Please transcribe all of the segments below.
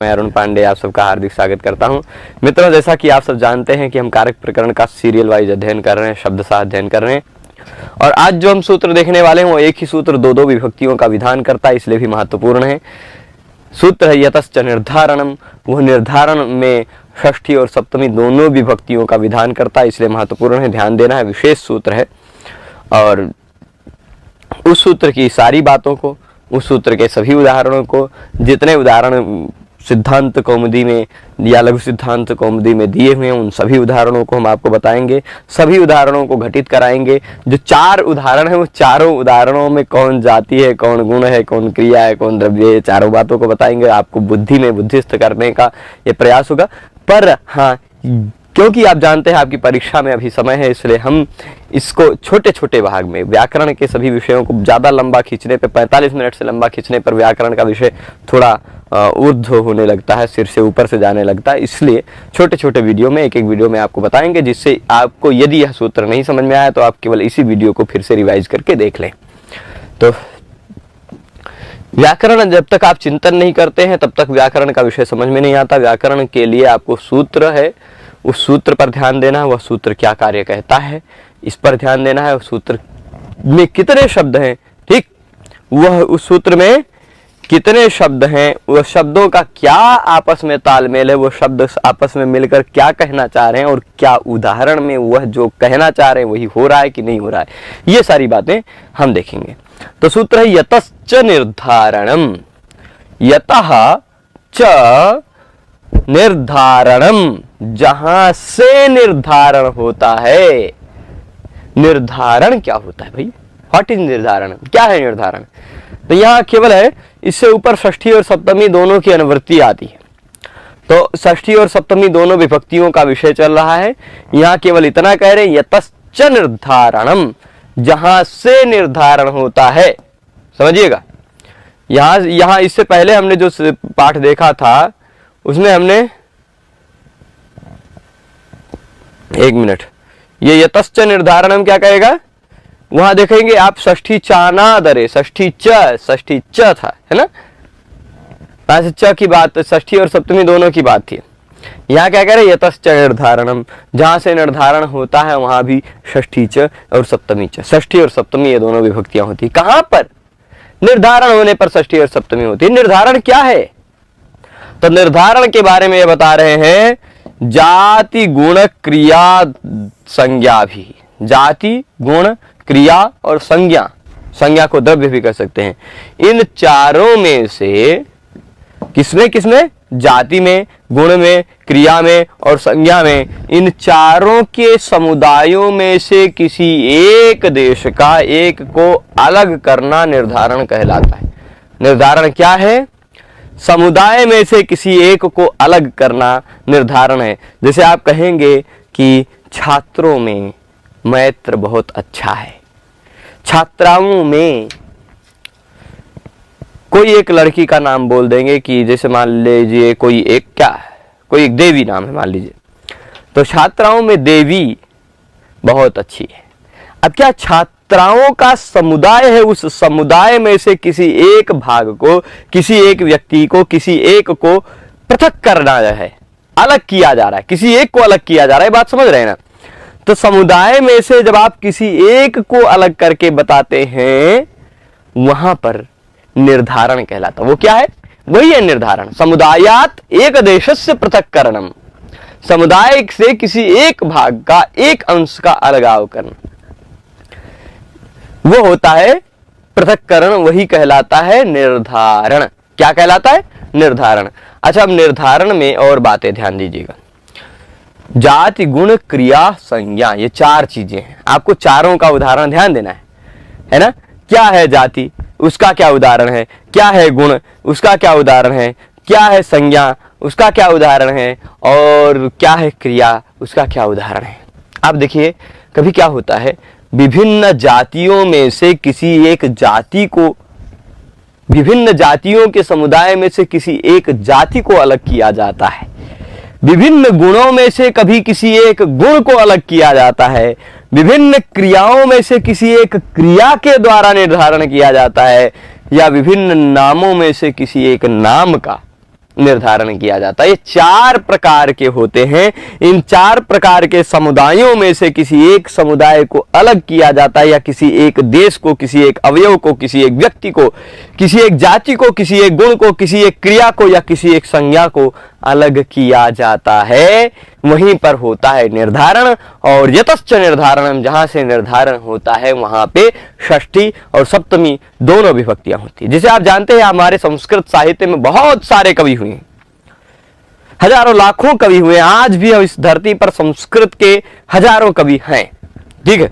मैं अरुण पांडे आप सबका हार्दिक स्वागत करता हूं। मित्रों, जैसा कि आप सब जानते हैं कि हम कारक प्रकरण का सीरियल वाइज अध्ययन कर रहे हैं, शब्दशः अध्ययन कर रहे हैं। और आज जो हम सूत्र देखने वाले हैं वो एक ही सूत्र दो दो विभक्तियों का विधान करता है, इसलिए भी महत्वपूर्ण है। सूत्र है यतश्च निर्धारणम। वह निर्धारण में षष्ठी और सप्तमी दोनों विभक्तियों का विधान करता है, इसलिए महत्वपूर्ण है, ध्यान देना है। विशेष सूत्र है और उस सूत्र की सारी बातों को, उस सूत्र के सभी उदाहरणों को, जितने उदाहरण सिद्धांत कौमुदी में या लघु सिद्धांत कौमुदी में दिए हुए हैं, उन सभी उदाहरणों को हम आपको बताएंगे, सभी उदाहरणों को घटित कराएंगे। जो 4 उदाहरण हैं वो चारों उदाहरणों में कौन जाति है, कौन गुण है, कौन क्रिया है, कौन द्रव्य है, चारों बातों को बताएंगे। आपको बुद्धि में बुद्धिस्त करने का ये प्रयास होगा। पर हाँ, क्योंकि आप जानते हैं आपकी परीक्षा में अभी समय है, इसलिए हम इसको छोटे छोटे भाग में, व्याकरण के सभी विषयों को ज़्यादा लंबा खींचने पे, 45 मिनट से लंबा खींचने पर व्याकरण का विषय थोड़ा ऊर्ध्व होने लगता है, सिर से ऊपर से जाने लगता है। इसलिए छोटे छोटे वीडियो में, एक एक वीडियो में आपको बताएंगे, जिससे आपको यदि यह सूत्र नहीं समझ में आया तो आप केवल इसी वीडियो को फिर से रिवाइज करके देख लें। तो व्याकरण जब तक आप चिंतन नहीं करते हैं तब तक व्याकरण का विषय समझ में नहीं आता। व्याकरण के लिए आपको सूत्र है, उस सूत्र पर ध्यान देना है। वह सूत्र क्या कार्य कहता है, इस पर ध्यान देना है। उस सूत्र में कितने शब्द हैं, ठीक, वह उस सूत्र में कितने शब्द हैं, वह शब्दों का क्या आपस में तालमेल है, वो शब्द आपस में मिलकर क्या कहना चाह रहे हैं और क्या उदाहरण में वह जो कहना चाह रहे हैं वही हो रहा है कि नहीं हो रहा है, ये सारी बातें हम देखेंगे। तो सूत्र है यतश्च निर्धारणम। यतः च निर्धारणम, जहां से निर्धारण होता है। निर्धारण क्या होता है भाई? व्हाट इज निर्धारण? क्या है निर्धारण? तो यहां केवल है, इससे ऊपर षष्ठी और सप्तमी दोनों की अनुवृत्ति आती है। तो षष्ठी और सप्तमी दोनों विभक्तियों का विषय चल रहा है। यहां केवल इतना कह रहे हैं यतश्च निर्धारणम, जहां से निर्धारण होता है। समझिएगा, यहां इससे पहले हमने जो पाठ देखा था उसमें हमने, एक मिनट, ये यतश्च निर्धारणम क्या कहेगा वहां देखेंगे आप, षष्ठी चानादरे, षष्ठी च था, है ना, वहां से च की बात, षष्ठी और सप्तमी दोनों की बात थी। यहाँ क्या कह रहे, यतश्च निर्धारणम, जहां से निर्धारण होता है वहां भी षष्ठी च और सप्तमी च, षष्ठी और सप्तमी ये दोनों विभक्तियां होती। कहां पर? निर्धारण होने पर षष्ठी और सप्तमी होती। निर्धारण क्या है? तो निर्धारण के बारे में ये बता रहे हैं, जाति गुण क्रिया संज्ञा भी। जाति गुण क्रिया और संज्ञा, संज्ञा को द्रव्य भी कह सकते हैं। इन चारों में से किसमें किसमें? जाति में, गुण में, क्रिया में और संज्ञा में, इन चारों के समुदायों में से किसी एक देश का एक को अलग करना निर्धारण कहलाता है। निर्धारण क्या है? समुदाय में से किसी एक को अलग करना निर्धारण है। जैसे आप कहेंगे कि छात्रों में मैत्र बहुत अच्छा है, छात्राओं में कोई एक लड़की का नाम बोल देंगे कि जैसे मान लीजिए कोई एक देवी नाम है मान लीजिए, तो छात्राओं में देवी बहुत अच्छी है। अब क्या छात्राओं का समुदाय है, उस समुदाय में से किसी एक भाग को, किसी एक व्यक्ति को, किसी एक को पृथक करना है, अलग किया जा रहा है, किसी एक को अलग किया जा रहा है। बात समझ रहे हैं ना? तो समुदाय में से जब आप किसी एक को अलग करके बताते हैं, वहां पर निर्धारण कहलाता। वो क्या है? वही है निर्धारण। समुदायात एक देशस्य पृथक्करणम, समुदाय से किसी एक भाग का, एक अंश का अलगाव करना, वो होता है पृथक्करण, वही कहलाता है निर्धारण। क्या कहलाता है? निर्धारण। अच्छा, अब निर्धारण में और बातें ध्यान दीजिएगा। जाति गुण क्रिया संज्ञा, ये 4 चीजें हैं। आपको चारों का उदाहरण ध्यान देना है ना? क्या है जाति, उसका क्या उदाहरण है? क्या है गुण, उसका क्या उदाहरण है? क्या है संज्ञा, उसका क्या उदाहरण है? और क्या है क्रिया, उसका क्या उदाहरण है? आप देखिए, कभी क्या होता है, विभिन्न जातियों में से किसी एक जाति को, विभिन्न जातियों के समुदाय में से किसी एक जाति को अलग किया जाता है। विभिन्न गुणों में से कभी किसी एक गुण को अलग किया जाता है। विभिन्न क्रियाओं में से किसी एक क्रिया के द्वारा निर्धारण किया जाता है, या विभिन्न नामों में से किसी एक नाम का निर्धारण किया जाता है। ये 4 प्रकार के होते हैं। इन 4 प्रकार के समुदायों में से किसी एक समुदाय को अलग किया जाता है, या किसी एक देश को, किसी एक अवयव को, किसी एक व्यक्ति को, किसी एक जाति को, किसी एक गुण को, किसी एक क्रिया को या किसी एक संज्ञा को अलग किया जाता है। वहीं पर होता है निर्धारण। और यतश्च निर्धारणम, जहां से निर्धारण होता है वहां पे षष्ठी और सप्तमी दोनों विभक्तियां होती है। जिसे आप जानते हैं हमारे संस्कृत साहित्य में बहुत सारे कवि हुए, हजारों लाखों कवि हुए। आज भी इस धरती पर संस्कृत के हजारों कवि हैं। ठीक है,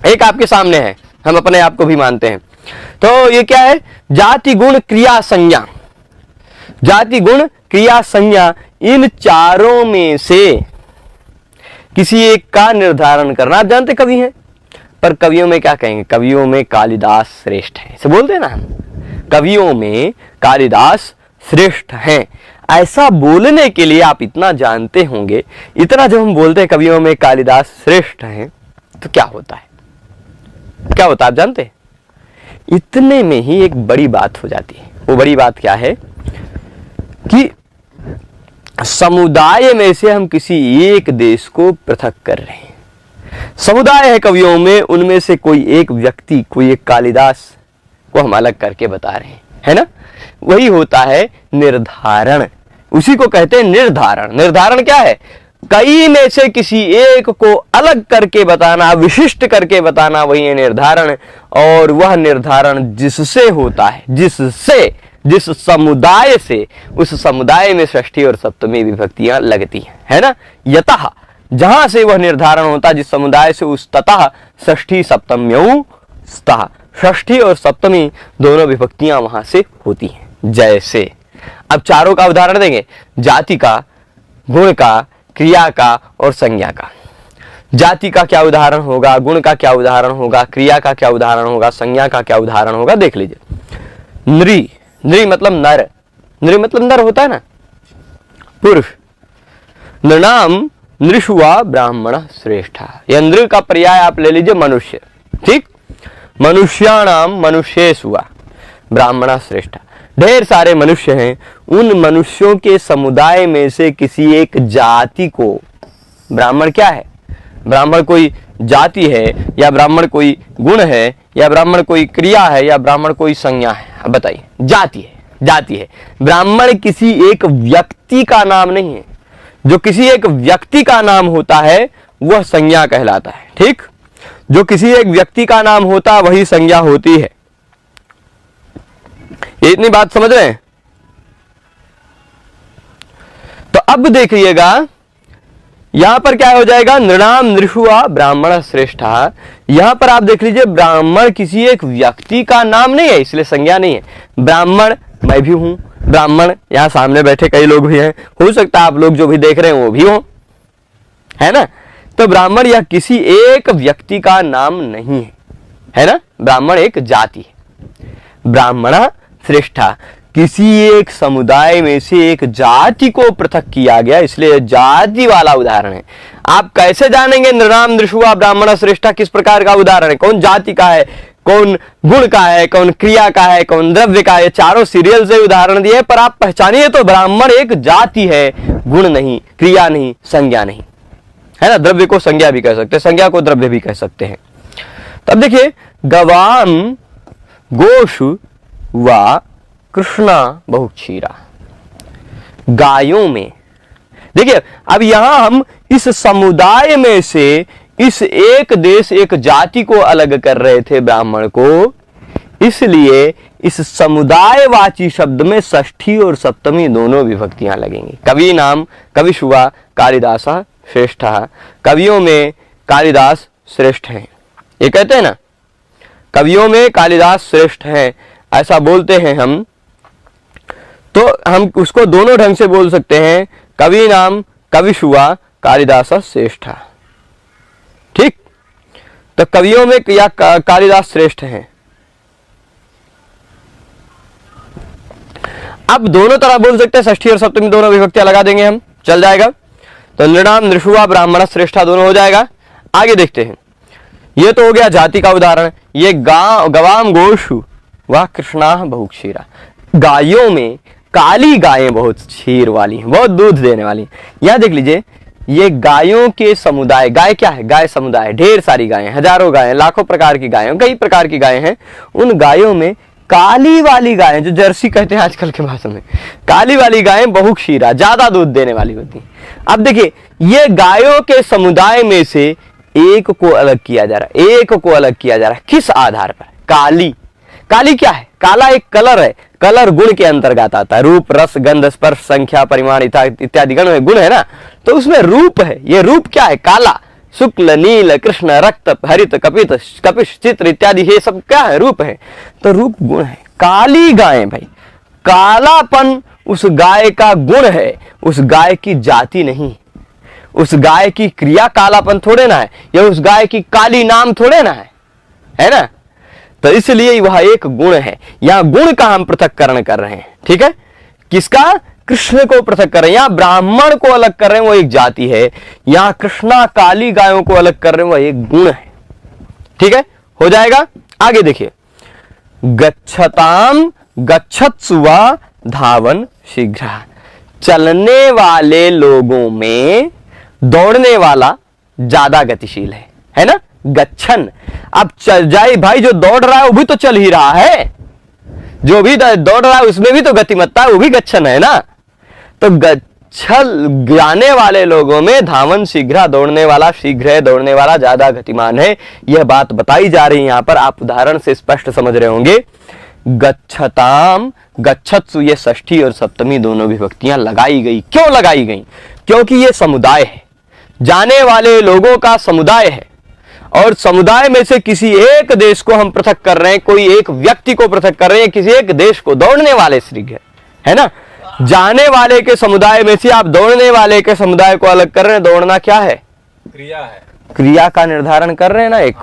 एक आपके सामने है, हम अपने आप को भी मानते हैं। तो ये क्या है? जाति गुण क्रिया संज्ञा। जाति गुण क्रिया संज्ञा, इन चारों में से किसी एक का निर्धारण करना। आप जानते कवि हैं, पर कवियों में क्या कहेंगे? कवियों में कालिदास श्रेष्ठ है, इसे बोलते हैं ना हम, कवियों में कालिदास श्रेष्ठ हैं। ऐसा बोलने के लिए आप इतना जानते होंगे, इतना जब हम बोलते हैं कवियों में कालिदास श्रेष्ठ हैं, तो क्या होता है? क्या होता है आप जानते हैं? इतने में ही एक बड़ी बात हो जाती है। वो बड़ी बात क्या है कि समुदाय में से हम किसी एक देश को पृथक कर रहे हैं। समुदाय है कवियों में, उनमें से कोई एक व्यक्ति, कोई एक कालिदास को हम अलग करके बता रहे हैं, है ना? वही होता है निर्धारण। उसी को कहते हैं निर्धारण। निर्धारण क्या है? कई में से किसी एक को अलग करके बताना, विशिष्ट करके बताना, वही है निर्धारण। और वह निर्धारण जिससे होता है, जिस समुदाय से, उस समुदाय में षष्ठी और सप्तमी विभक्तियां लगती हैं, है ना? यतः, जहां से वह निर्धारण होता है, जिस समुदाय से, उस ततः षष्ठी सप्तम्यौ स्तः, षष्ठी और सप्तमी दोनों विभक्तियां वहां से होती हैं। जैसे अब चारों का उदाहरण देंगे, जाति का, गुण का, क्रिया का और संज्ञा का। जाति का क्या उदाहरण होगा, गुण का क्या उदाहरण होगा, क्रिया का क्या उदाहरण होगा, संज्ञा का क्या उदाहरण होगा, देख लीजिए। नृ, नृ मतलब नर, नृ मतलब नर होता है ना, पुरुष। नृणाम नृषुवा ब्राह्मण श्रेष्ठ। यह नृ का पर्याय आप ले लीजिए मनुष्य, ठीक? मनुष्याणाम मनुष्येषु ब्राह्मण श्रेष्ठ। ढेर सारे मनुष्य हैं, उन मनुष्यों के समुदाय में से किसी एक जाति को, ब्राह्मण क्या है? ब्राह्मण कोई जाति है, या ब्राह्मण कोई गुण है, या ब्राह्मण कोई क्रिया है, या ब्राह्मण कोई संज्ञा है? अब बताइए। जाति है, जाति है। ब्राह्मण किसी एक व्यक्ति का नाम नहीं है। जो किसी एक व्यक्ति का नाम होता है वह संज्ञा कहलाता है, ठीक? जो किसी एक व्यक्ति का नाम होता है वही संज्ञा होती है। इतनी बात समझ रहे हैं? तो अब देखिएगा, यहां पर क्या हो जाएगा? नृणाम नृषुआ ब्राह्मण श्रेष्ठा। यहां पर आप देख लीजिए, ब्राह्मण किसी एक व्यक्ति का नाम नहीं है, इसलिए संज्ञा नहीं है। ब्राह्मण मैं भी हूं, ब्राह्मण यहां सामने बैठे कई लोग भी हैं, हो सकता है आप लोग जो भी देख रहे हैं वो भी हो, है ना? तो ब्राह्मण यह किसी एक व्यक्ति का नाम नहीं है ना? ब्राह्मण एक जाति है। ब्राह्मण श्रेष्ठा, किसी एक समुदाय में से एक जाति को पृथक किया गया, इसलिए जाति वाला उदाहरण है। आप कैसे जानेंगे नृणाम नृषुआ ब्राह्मण श्रेष्ठा किस प्रकार का उदाहरण है? कौन जाति का है, कौन गुण का है, कौन क्रिया का है, कौन द्रव्य का है? चारों सीरियल से उदाहरण दिए, पर आप पहचानिए तो ब्राह्मण एक जाति है, गुण नहीं, क्रिया नहीं, संज्ञा नहीं, है ना? द्रव्य को संज्ञा भी कह सकते हैं, संज्ञा को द्रव्य भी कह सकते हैं। तब देखिए, गवाम गोषु वा कृष्णा बहुक्षीरा। गायों में, देखिए अब यहां हम इस समुदाय में से इस एक देश, एक जाति को अलग कर रहे थे, ब्राह्मण को, इसलिए इस समुदायवाची शब्द में षष्ठी और सप्तमी दोनों विभक्तियां लगेंगी। कवि नाम कविषुआ कालिदास श्रेष्ठ। कवियों में कालिदास श्रेष्ठ हैं, ये कहते हैं ना, कवियों में कालिदास श्रेष्ठ हैं, ऐसा बोलते हैं हम। तो हम उसको दोनों ढंग से बोल सकते हैं, कवि नाम कविषुआ कालिदास श्रेष्ठ, ठीक? तो कवियों में या कालिदास श्रेष्ठ हैं। अब दोनों तरह बोल सकते हैं, षष्ठी और सप्तमी दोनों विभक्तियां लगा देंगे हम, चल जाएगा। तो नृणाम नृषुआ ब्राह्मण श्रेष्ठा दोनों हो जाएगा। आगे देखते हैं, ये तो हो गया जाति का उदाहरण। ये गवाम गोषु व कृष्णा बहुक्षीरा। गायों में काली गायें बहुत क्षीर वाली हैं, बहुत दूध देने वाली हैं। यहां देख लीजिए, ये गायों के समुदाय, गाय क्या है, गाय समुदाय, ढेर सारी गायें, हजारों गायें, लाखों प्रकार की गायें, कई प्रकार की गायें हैं। उन गायों में काली वाली गायें, जो जर्सी कहते हैं आजकल के भाषा में, काली वाली गायें बहुक्षीरा, ज्यादा दूध देने वाली होती हैं। अब देखिए, ये गायों के समुदाय में से एक को अलग किया जा रहा है, एक को अलग किया जा रहा है। किस आधार पर? काली। काली क्या है? काला एक कलर है, कलर गुण के अंतर्गत आता है। रूप, रस, गंध, स्पर्श, संख्या, परिमाण इत्यादि गुण है ना, तो उसमें रूप है। ये रूप क्या है? काला, शुक्ल, नील, कृष्ण, रक्त, हरित, कपित, कपिश, चित्र इत्यादि, ये सब क्या है? रूप है। तो रूप गुण है। काली गाय भाई, कालापन उस गाय का गुण है, उस गाय की जाति नहीं। उस गाय की क्रिया कालापन थोड़े ना है, या उस गाय की काली नाम थोड़े ना है ना। तो इसलिए वह एक गुण है। यहां गुण का हम पृथक्करण कर रहे हैं, ठीक है। किसका? कृष्ण को पृथक कर रहे हैं। यहां ब्राह्मण को अलग कर रहे हैं, वो एक जाति है। यहां कृष्णा काली गायों को अलग कर रहे हैं, वह एक गुण है, ठीक है। हो जाएगा। आगे देखिए, गच्छताम गच्छत्सुवा धावन शीघ्र। चलने वाले लोगों में दौड़ने वाला ज्यादा गतिशील है ना। गच्छन, अब चल जाए भाई, जो दौड़ रहा है वो भी तो चल ही रहा है, जो भी दौड़ रहा है उसमें भी तो गतिमत्ता है, वो भी गच्छन है ना। तो गच्छल जाने वाले लोगों में धावन शीघ्र, दौड़ने वाला शीघ्र है, दौड़ने वाला ज्यादा गतिमान है। यह बात बताई जा रही है यहां पर, आप उदाहरण से स्पष्ट समझ रहे होंगे। गच्छताम गच्छत्सु, ये षष्ठी और सप्तमी दोनों विभक्तियां लगाई गई। क्यों लगाई गई? क्योंकि ये समुदाय है, जाने वाले लोगों का समुदाय है, और समुदाय में से किसी एक देश को हम पृथक कर रहे हैं, कोई एक व्यक्ति को पृथक कर रहे हैं, किसी एक देश को। दौड़ने वाले शीघ्र है ना, जाने वाले के समुदाय में से आप दौड़ने वाले के समुदाय को अलग कर रहे हैं। दौड़ना क्या है? क्रिया है, क्रिया का निर्धारण कर रहे हैं ना एक,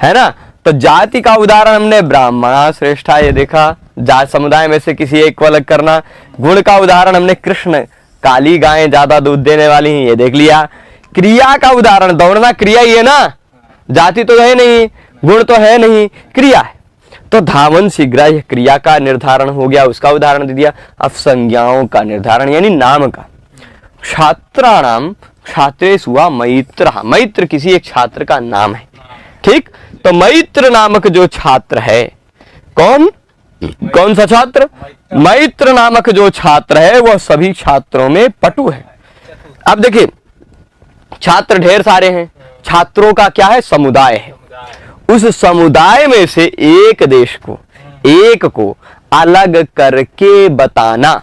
है ना। तो जाति का उदाहरण हमने ब्राह्मणा श्रेष्ठा ये देखा, जात समुदाय में से किसी एक को अलग करना। गुण का उदाहरण हमने कृष्ण, काली गायें ज्यादा दूध देने वाली हैं, ये देख लिया। क्रिया का उदाहरण, दौड़ना क्रिया ही है ना, जाति तो है नहीं, गुण तो है नहीं, क्रिया है। तो धावन शीघ्र, यह क्रिया का निर्धारण हो गया, उसका उदाहरण दे दिया। अब संज्ञाओं का निर्धारण यानी नाम का। छात्राणाम छात्रेषु वा मैत्र, मैत्र किसी एक छात्र का नाम है, ठीक। तो मैत्र नामक जो छात्र है, कौन सा छात्र? मैत्र नामक जो छात्र है वह सभी छात्रों में पटु है। अब देखिए, छात्र ढेर सारे हैं, छात्रों का क्या है? समुदाय है। उस समुदाय में से एक देश को, एक को अलग करके बताना।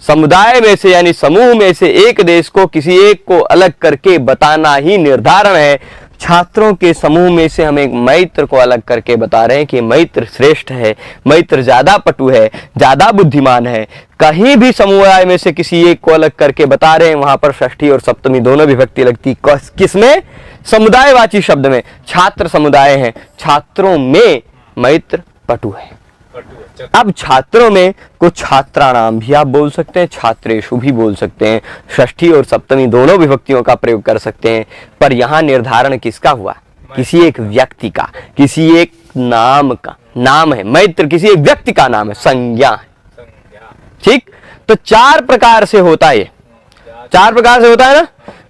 समुदाय में से यानी समूह में से एक देश को किसी एक को अलग करके बताना ही निर्धारण है। छात्रों के समूह में से हम एक मैत्र को अलग करके बता रहे हैं कि मैत्र श्रेष्ठ है, मैत्र ज्यादा पटु है, ज्यादा बुद्धिमान है। कहीं भी समुदाय में से किसी एक को अलग करके बता रहे हैं, वहां पर षष्ठी और सप्तमी दोनों विभक्ति लगती। किसमें? समुदायवाची शब्द में। छात्र समुदाय है, छात्रों में मैत्र पटु है। अब छात्रों में कुछ छात्राणाम भी आप बोल सकते हैं, छात्रेषु भी बोल सकते हैं, षष्ठी और सप्तमी दोनों विभक्तियों का प्रयोग कर सकते हैं। पर यहां निर्धारण किसका हुआ? किसी एक व्यक्ति का, किसी एक नाम का। नाम है मैत्र, किसी एक व्यक्ति का नाम है, संज्ञा है, ठीक। तो चार प्रकार से होता है, चार प्रकार से होता है ना।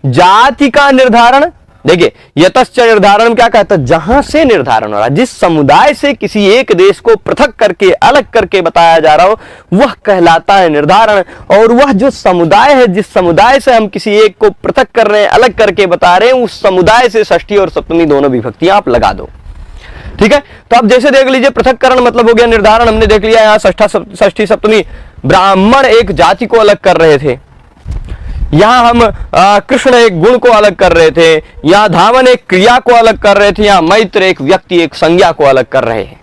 जाति का निर्धारण, देखिए यतश्च निर्धारण क्या कहता है? जहां से निर्धारण हो रहा है, जिस समुदाय से किसी एक देश को पृथक करके अलग करके बताया जा रहा हो, वह कहलाता है निर्धारण। और वह जो समुदाय है, जिस समुदाय से हम किसी एक को पृथक कर रहे हैं, अलग करके बता रहे हैं, उस समुदाय से षष्ठी और सप्तमी दोनों विभक्तियां आप लगा दो, ठीक है। तो अब जैसे देख लीजिए, पृथक्करण मतलब हो गया निर्धारण, हमने देख लिया। यहाँ षष्ठी सप्तमी, ब्राह्मण एक जाति को अलग कर रहे थे, यहां हम कृष्ण एक गुण को अलग कर रहे थे, यहां धावन एक क्रिया को अलग कर रहे थे, यहां मैत्र एक व्यक्ति एक संज्ञा को अलग कर रहे हैं।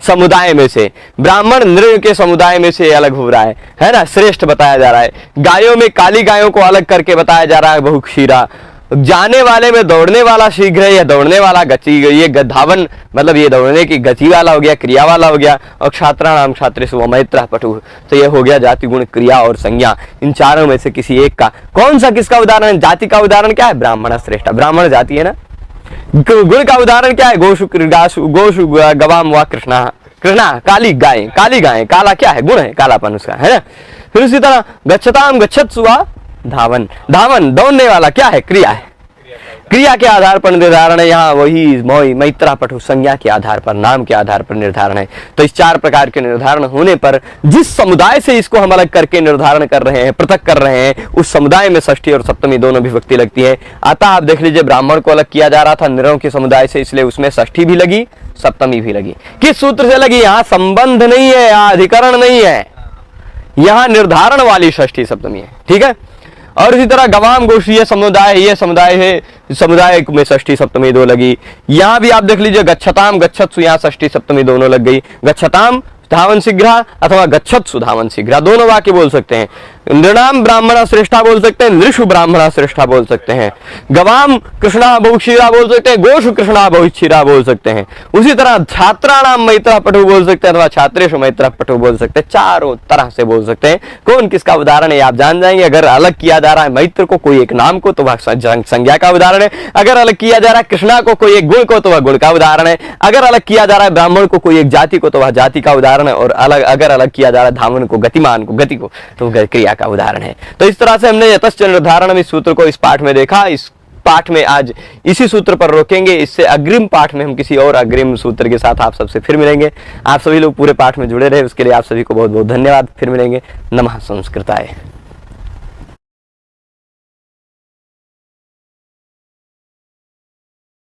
समुदाय में से ब्राह्मण नृ के समुदाय में से अलग हो रहा है ना, श्रेष्ठ बताया जा रहा है। गायों में काली गायों को अलग करके बताया जा रहा है, बहुक्षीरा। जाने वाले में दौड़ने वाला शीघ्र है, या दौड़ने वाला गति, ये धावन मतलब ये दौड़ने की गति वाला हो गया, क्रिया वाला हो गया। और छात्राणाम छात्रेषु वा मैत्र पटु, तो ये हो गया जाति गुण क्रिया और संज्ञा। इन चारों में से किसी एक का, कौन सा किसका उदाहरण है? जाति का उदाहरण क्या है? ब्राह्मण श्रेष्ठ, ब्राह्मण जाति है ना। गुण का उदाहरण क्या है? गोषु गवाम वा कृष्णा, कृष्णा काली गाय, काली गाय, काला क्या है? गुण है, कालापन उसका, है ना। फिर उसी तरह गच्छताम गच्छत्सु वा धावन, धावन दौड़ने वाला क्या है? क्रिया है। क्रिया के आधार पर निर्धारण है, यहाँ वही मैत्रा पठु संज्ञा के आधार पर, नाम के आधार पर निर्धारण है। तो इस 4 प्रकार के निर्धारण होने पर जिस समुदाय से इसको हम अलग करके निर्धारण कर रहे हैं, पृथक कर रहे हैं, उस समुदाय में षष्ठी और सप्तमी दोनों विभक्ति लगती है। अतः आप देख लीजिए, ब्राह्मण को अलग किया जा रहा था निरों के समुदाय से, इसलिए उसमें षष्ठी भी लगी, सप्तमी भी लगी। किस सूत्र से लगी? यहाँ संबंध नहीं है, यहाँ अधिकरण नहीं है, यहाँ निर्धारण वाली षष्ठी सप्तमी है, ठीक है। और इसी तरह गवाम गोष्ठी ये समुदाय है, समुदाय में षष्ठी सप्तमी 2 लगी। यहां भी आप देख लीजिए, गच्छताम गच्छत्सु, यहाँ षष्ठी सप्तमी दोनों लग गई। गच्छताम धावन शीघ्र अथवा गच्छत्सु धावन शीघ्र, दोनों वाक्य बोल सकते हैं। नृणाम ब्राह्मणा श्रेष्ठा बोल सकते हैं, नृषु ब्राह्मणा श्रेष्ठा बोल सकते हैं। गवाम कृष्णा बहुक्षीरा बोल सकते हैं, गोषु कृष्णा बहुक्षीरा बोल सकते हैं। उसी तरह छात्राणाम मैत्रा पठु बोल सकते हैं अथवा छात्रेषु मैत्रा पठु बोल सकते हैं। चारों तरह से बोल सकते हैं। कौन किसका उदाहरण है आप जान जाएंगे। अगर अलग किया जा रहा है मैत्र को कोई एक नाम को तो वह संज्ञा का उदाहरण है। अगर अलग किया जा रहा है कृष्णा को कोई एक गुण को तो वह गुण का उदाहरण है। अगर अलग किया जा रहा है ब्राह्मण को कोई एक जाति को तो वह जाति का उदाहरण है। और अगर अलग किया जा रहा है धावन को, गतिमान को, गति को, तो क्रिया का उदाहरण है। तो इस तरह से हमने यतश्च निर्धारण इस सूत्र को इस पाठ में देखा। इस पाठ में आज इसी सूत्र पर रोकेंगे। इससे अग्रिम पाठ में हम किसी और अग्रिम सूत्र के साथ आप सबसे फिर मिलेंगे। आप सभी लोग पूरे पाठ में जुड़े रहे, उसके लिए आप सभी को बहुत बहुत धन्यवाद। फिर मिलेंगे। नमः संस्कृताय।